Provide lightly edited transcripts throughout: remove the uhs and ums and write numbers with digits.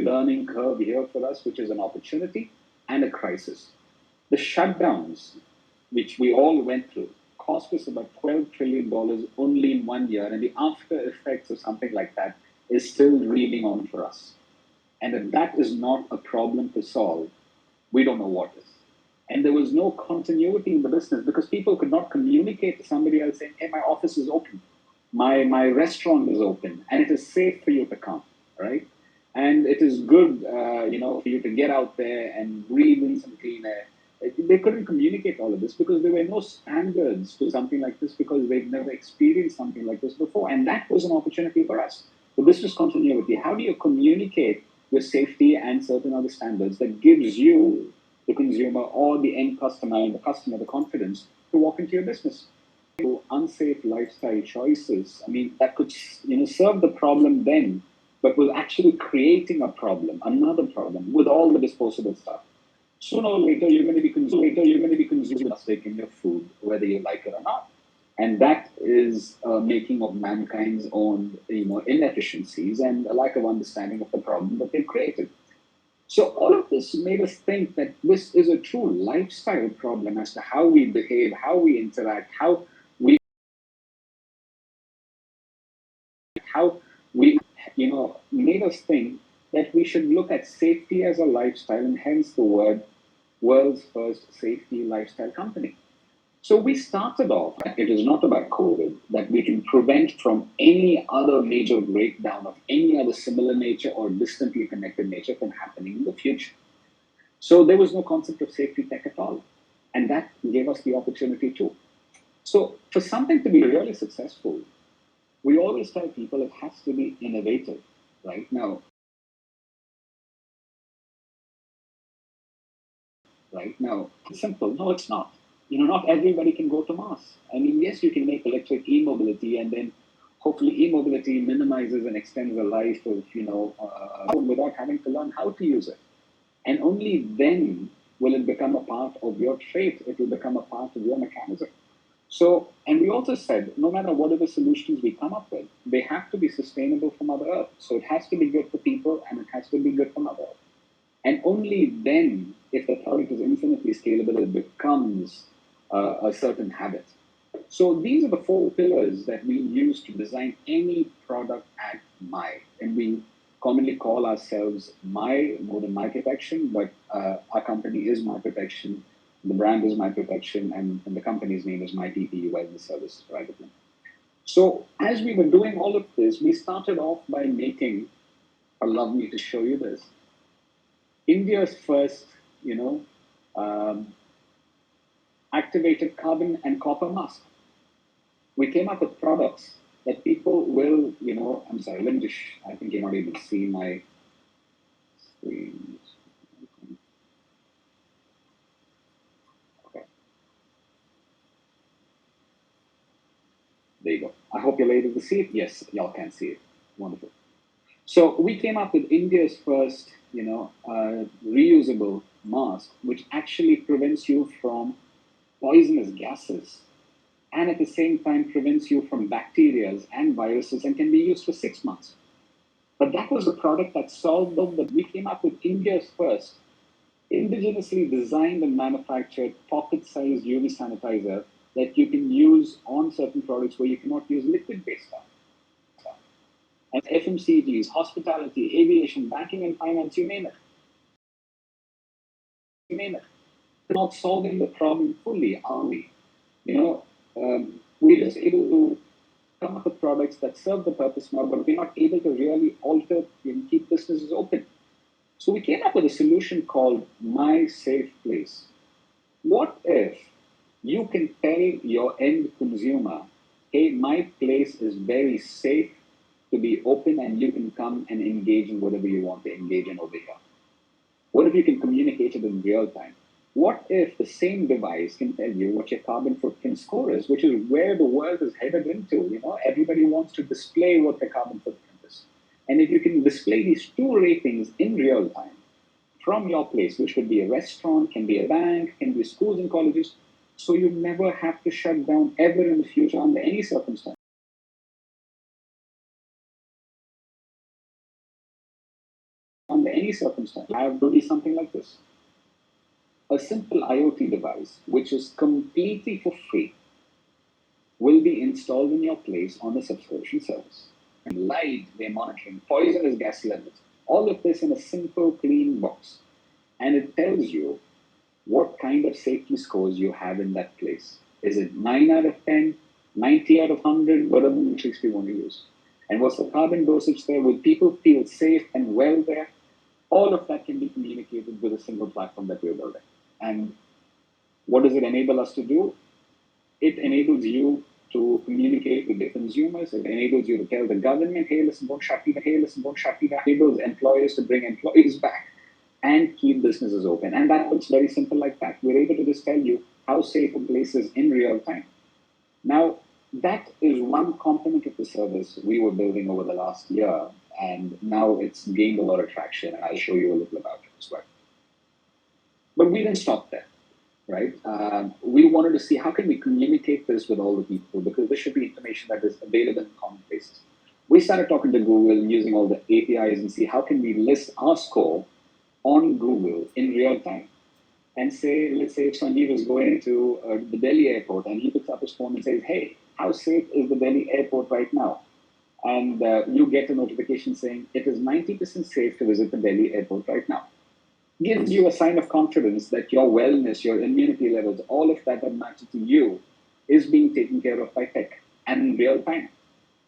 learning curve here for us, which is an opportunity and a crisis. The shutdowns, which we all went through, cost us about $12 trillion only in 1 year, and the after effects of something like that is still reeling on for us. And if that is not a problem to solve, we don't know what is. And there was no continuity in the business because people could not communicate to somebody else saying, hey, my office is open, my restaurant is open, and it is safe for you to come, right? And it is good, for you to get out there and breathe in some clean air. They couldn't communicate all of this because there were no standards to something like this because they've never experienced something like this before. And that was an opportunity for us. So this was continuity. How do you communicate your safety and certain other standards that gives you, the consumer or the end customer and the customer, the confidence to walk into your business? Unsafe lifestyle choices, I mean, that could serve the problem then, but was actually creating a problem, another problem with all the disposable stuff. Sooner or later, you're going to be consuming plastic in your food, whether you like it or not. And that is a making of mankind's own, inefficiencies and a lack of understanding of the problem that they've created. So all of this made us think that this is a true lifestyle problem as to how we behave, how we interact, how we made us think that we should look at safety as a lifestyle, and hence the word world's first safety lifestyle company. So we started off, it is not about COVID, that we can prevent from any other major breakdown of any other similar nature or distantly connected nature from happening in the future. So there was no concept of safety tech at all. And that gave us the opportunity too. So for something to be really successful, we always tell people it has to be innovative, right? Now, it's simple. No, it's not. Not everybody can go to Mars. I mean, yes, you can make electric e-mobility, and then hopefully e-mobility minimizes and extends the life of, without having to learn how to use it. And only then will it become a part of your trait. It will become a part of your mechanism. So, and we also said, no matter whatever solutions we come up with, they have to be sustainable for Mother Earth. So it has to be good for people and it has to be good for Mother Earth. And only then, if the product is infinitely scalable, it becomes a certain habit. So these are the four pillars that we use to design any product at My. And we commonly call ourselves My, more than My Protection, but our company is My Protection. The brand is My Protection, and the company's name is My PPE Wellness Services Private Limited. So as we were doing all of this, we started off by making, allow me to show you this, India's first, activated carbon and copper mask. We came up with products that people will, I'm sorry, let me just, I think you're not able to see my screen. Okay. There you go. I hope you're able to see it. Yes, y'all can see it. Wonderful. So we came up with India's first, reusable mask, which actually prevents you from poisonous gases, and at the same time prevents you from bacteria and viruses, and can be used for 6 months. But that was a product that solved them. That we came up with India's first indigenously designed and manufactured pocket-sized UV sanitizer that you can use on certain products where you cannot use liquid-based stuff. And FMCGs, hospitality, aviation, banking and finance, you name it. Not solving the problem fully, are we? We're just able to come up with products that serve the purpose now, but we're not able to really alter and keep businesses open. So we came up with a solution called My Safe Place. What if you can tell your end consumer, hey, my place is very safe to be open and you can come and engage in whatever you want to engage in over here? What if you can communicate it in real time? What if the same device can tell you what your carbon footprint score is, which is where the world is headed into? Everybody wants to display what their carbon footprint is. And if you can display these two ratings in real time from your place, which could be a restaurant, can be a bank, can be schools and colleges, so you never have to shut down ever in the future under any circumstance. under any circumstance, have to be something like this. A simple IoT device, which is completely for free, will be installed in your place on a subscription service. And light, they're monitoring poisonous gas levels. All of this in a simple, clean box. And it tells you what kind of safety scores you have in that place. Is it 9 out of 10, 90 out of 100, whatever metrics we want to use? And what's the carbon dosage there? Will people feel safe and well there? All of that can be communicated with a single platform that we're building. And what does it enable us to do? It enables you to communicate with the consumers. It enables you to tell the government, hey, listen, don't shut me down. Hey, listen, don't shut me down. It enables employers to bring employees back and keep businesses open. And that looks very simple like that. We're able to just tell you how safe a place is in real time. Now, that is one component of the service we were building over the last year. And now it's gained a lot of traction. And I'll show you a little about it as well. But we didn't stop there, right? We wanted to see how can we communicate this with all the people, because this should be information that is available in common places. We started talking to Google and using all the APIs and see how can we list our score on Google in real time. And say, let's say if Sanjeev is going to the Delhi airport and he picks up his phone and says, hey, how safe is the Delhi airport right now? And you get a notification saying it is 90% safe to visit the Delhi airport right now. Gives you a sign of confidence that your wellness, your immunity levels, all of that matters to you is being taken care of by tech and in real time,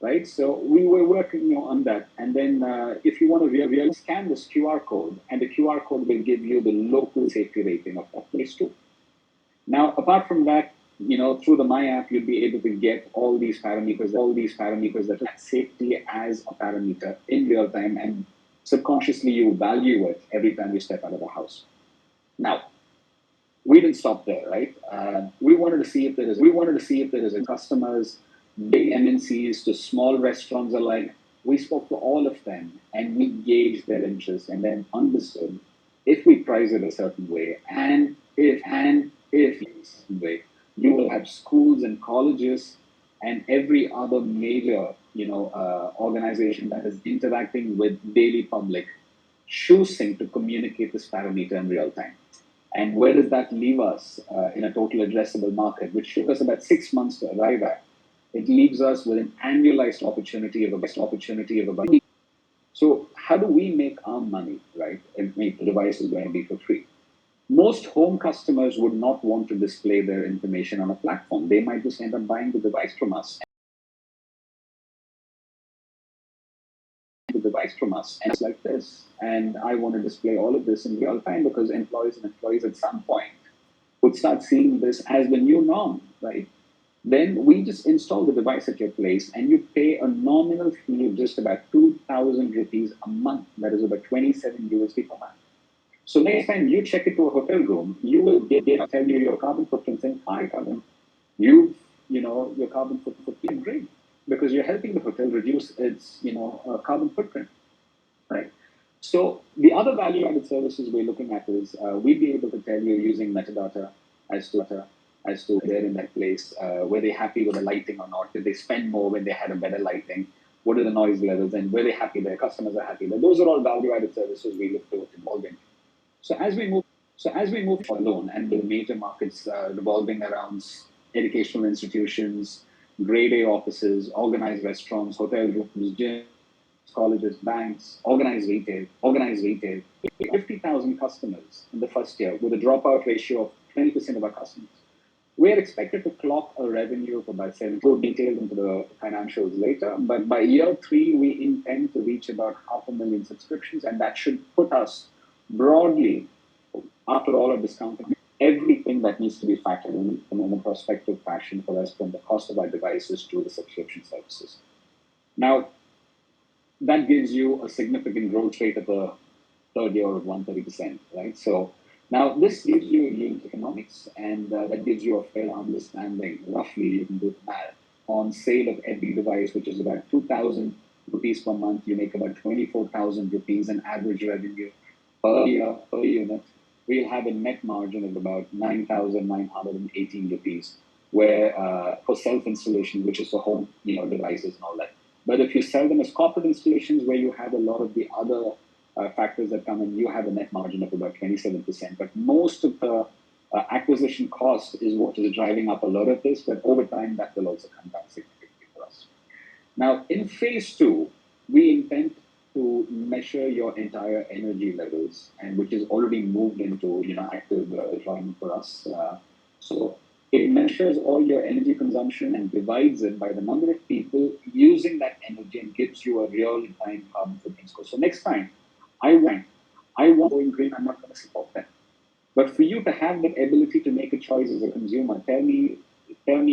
right? So we were working on that. And then if you want to really scan this QR code, and the QR code will give you the local safety rating of that place too. Now, apart from that, through the My App, you'll be able to get all these parameters that have safety as a parameter in real time, and subconsciously you value it every time you step out of the house. Now, we didn't stop there, right? We wanted to see if there is a customers, big MNCs to small restaurants alike. We spoke to all of them and we gauged their interest and then understood if we price it a certain way and if way, you will have schools and colleges and every other major organization that is interacting with daily public choosing to communicate this parameter in real time. And where does that leave us in a total addressable market, which took us about 6 months to arrive at? It leaves us with an annualized opportunity of about. So how do we make our money, right? And make the devices going to be for free? Most home customers would not want to display their information on a platform. They might just end up buying the device from us. And it's like this. And I want to display all of this in real time because employees at some point would start seeing this as the new norm, right? Then we just install the device at your place and you pay a nominal fee of just about 2,000 rupees a month. That is about 27 USD per month. So next time you check into a hotel room, you will tell you your carbon footprint saying, hi, carbon, your carbon footprint is great because you're helping the hotel reduce its, carbon footprint, right? So the other value-added services we're looking at is we'd be able to tell you using metadata as to they're in that place, were they happy with the lighting or not? Did they spend more when they had a better lighting? What are the noise levels? And were they happy? Their customers are happy. But those are all value-added services we look to involve in. So as we move alone and the major markets revolving around educational institutions, grade A offices, organized restaurants, hotel rooms, gyms, colleges, banks, organized retail, 50,000 customers in the first year with a dropout ratio of 20% of our customers. We are expected to clock a revenue of about 7. We'll detail into the financials later, but by year 3, we intend to reach about 500,000 subscriptions, and that should put us broadly, after all of discounting, everything that needs to be factored in a prospective fashion for us, from the cost of our devices to the subscription services. Now, that gives you a significant growth rate of the third year of 130%, right? So now this gives you unit economics, and that gives you a fair understanding, roughly, you can do the math, on sale of every device, which is about 2,000 rupees per month. You make about 24,000 rupees in average revenue per year, per unit. We'll have a net margin of about 9,918 rupees, where for self-installation, which is for home devices and all that. But if you sell them as corporate installations, where you have a lot of the other factors that come in, you have a net margin of about 27%. But most of the acquisition cost is what is driving up a lot of this. But over time, that will also come down significantly for us. Now, in phase two, we intend to measure your entire energy levels, and which is already moved into active deployment for us. So it measures all your energy consumption and divides it by the number of people using that energy and gives you a real-time carbon footprint score. So next time I want going green, I'm not going to support that. But for you to have the ability to make a choice as a consumer, tell me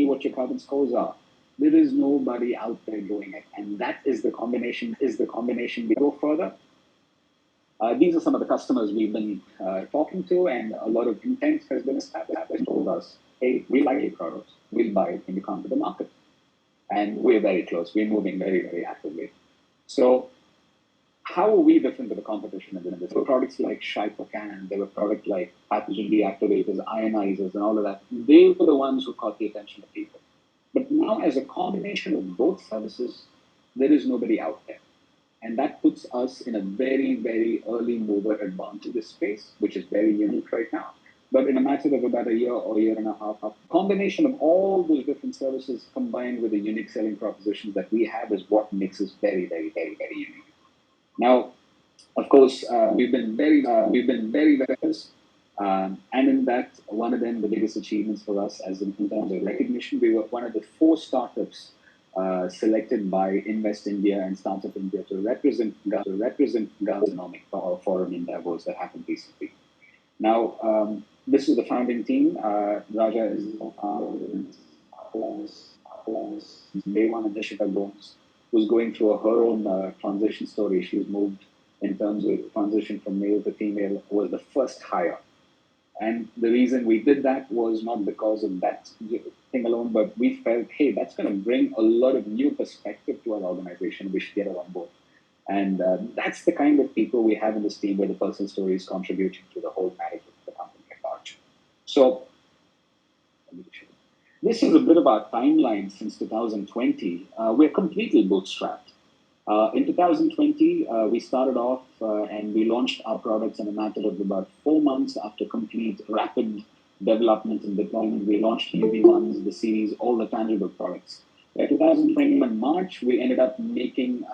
what your carbon scores are. There is nobody out there doing it, and that is the combination. We go further. These are some of the customers we've been talking to, and a lot of intent has been established. They told us, "Hey, we like your products. We'll buy it when you come to the market." And we're very close. We're moving very, very actively. So how are we different to the competition? There were products like Shipocan, there were products like pathogen deactivators, ionizers, and all of that. They were the ones who caught the attention of people. But now, as a combination of both services, there is nobody out there. And that puts us in a very, very early mover advantage in this space, which is very unique right now. But in a matter of about a year or year and a half, a combination of all those different services combined with the unique selling propositions that we have is what makes us very, very, very, very unique. Now, of course, we've been very focused, and in that, one of them, the biggest achievements for us, as in terms of recognition, we were one of the 4 startups selected by Invest India and Startup India to represent Gulf Economic Forum in Davos that happened recently. Now, this is the founding team. Raja is day one, and Nishita Gomes, who's going through her own transition story. She's moved in terms of transition from male to female, was the first hire. And the reason we did that was not because of that thing alone, but we felt, hey, that's going to bring a lot of new perspective to our organization. We should get her on board. And that's the kind of people we have in this team, where the personal story is contributing to the whole narrative of the company at large. So this is a bit of our timeline since 2020. We're completely bootstrapped. In 2020, we started off and we launched our products in a matter of about 4 months after complete rapid development and deployment. We launched the UV1s, the series, all the tangible products. By 2021 March, we ended up making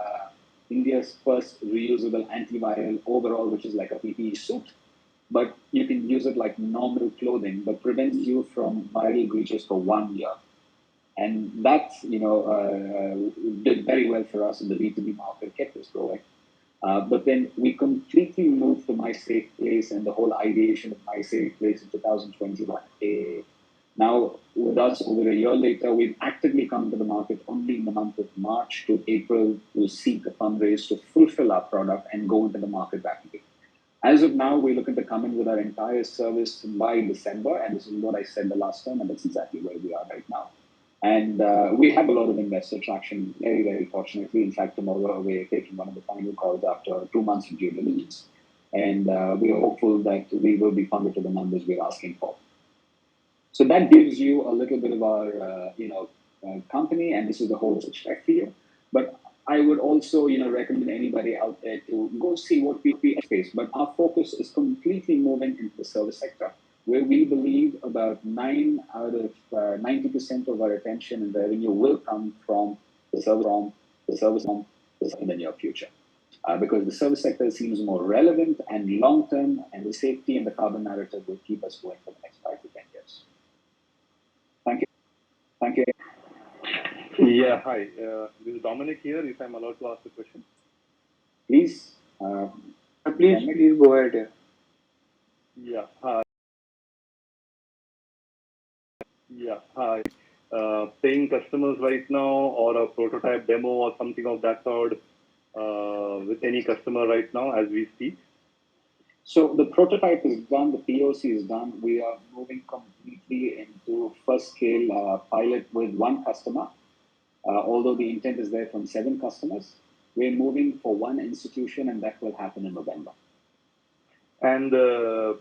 India's first reusable antiviral overall, which is like a PPE suit, but you can use it like normal clothing, but prevents you from viral breaches for 1 year. And that, did very well for us in the B2B market, kept us going. But then we completely moved to My Safe Place and the whole ideation of My Safe Place in 2021. Now, with us, over a year later, we've actively come to the market only in the month of March to April to seek a fundraise to fulfill our product and go into the market rapidly. As of now, we're looking to come in with our entire service by December, and this is what I said the last time, and that's exactly where we are right now. And we have a lot of investor traction, very, very fortunately. In fact, tomorrow we're taking one of the final calls after 2 months of due diligence. And we are hopeful that we will be funded to the numbers we're asking for. So that gives you a little bit of our, company, and this is the whole subject for you. But I would also, recommend anybody out there to go see what we face. But our focus is completely moving into the service sector, where we believe about 9 out of 90% of our attention and revenue will come from the service in the near future. Because the service sector seems more relevant and long-term, and the safety and the carbon narrative will keep us going for the next 5 to 10 years. Thank you. Thank you. Yeah, hi. This is Dominic here, if I'm allowed to ask a question. Please. Please go ahead. Yeah, hi. Yeah, hi. Paying customers right now, or a prototype demo or something of that sort with any customer right now as we speak? So the prototype is done, the POC is done. We are moving completely into first scale pilot with 1 customer. Although the intent is there from 7 customers, we're moving for 1 institution, and that will happen in November. And the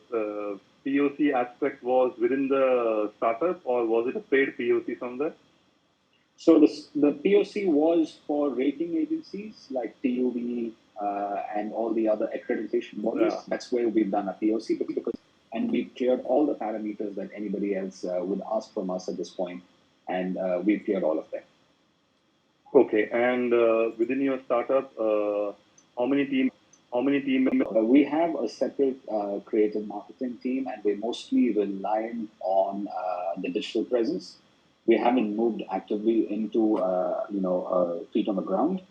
POC aspect was within the startup, or was it a paid POC somewhere? So the POC was for rating agencies like TUV, and all the other accreditation bodies. Yeah. That's where we've done a POC and we've cleared all the parameters that anybody else would ask from us at this point, and we've cleared all of them. Okay, and within your startup, how many team members? We have a separate creative marketing team, and we're mostly relying on the digital presence. We haven't moved actively into feet on the ground,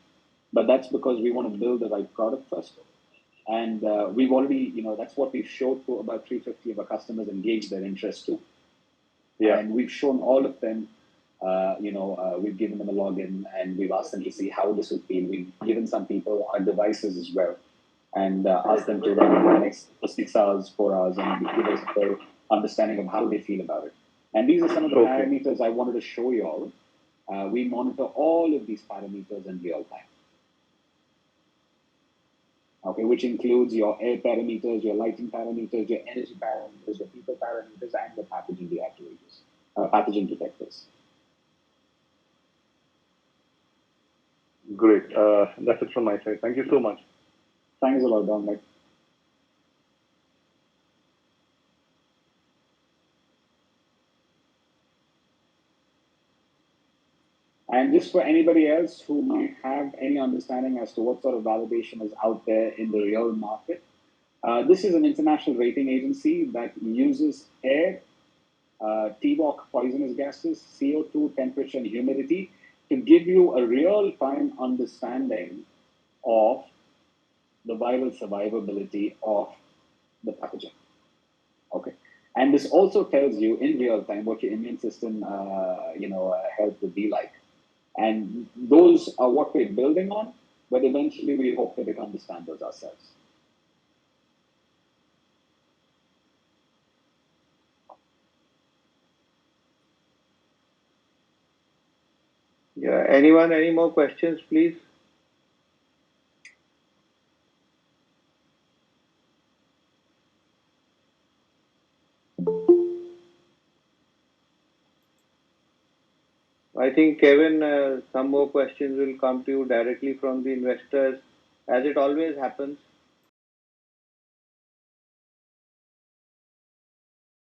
but that's because we want to build the right product first. And we've already, that's what we've showed to about 350 of our customers, engaged their interest to. Yeah. And we've shown all of them, we've given them a login and we've asked them to see how this would feel. We've given some people our devices as well and asked them to run for the next 6 hours, 4 hours, and give us their understanding of how they feel about it. And these are some of the parameters I wanted to show you all. We monitor all of these parameters in real time. Okay, which includes your air parameters, your lighting parameters, your energy parameters, your people parameters, and the pathogen deactivators, pathogen detectors. Great. That's it from my side. Thank you so much. Thanks a lot, Dominic. And just for anybody else who might have any understanding as to what sort of validation is out there in the real market, this is an international rating agency that uses air, TVOC poisonous gases, CO2, temperature, and humidity to give you a real-time understanding of the viral survivability of the pathogen. Okay. And this also tells you in real time what your immune system, health would be like. And those are what we're building on, but eventually we hope to become the standards ourselves. Yeah. Anyone, any more questions, please? I think, Kevin, some more questions will come to you directly from the investors, as it always happens.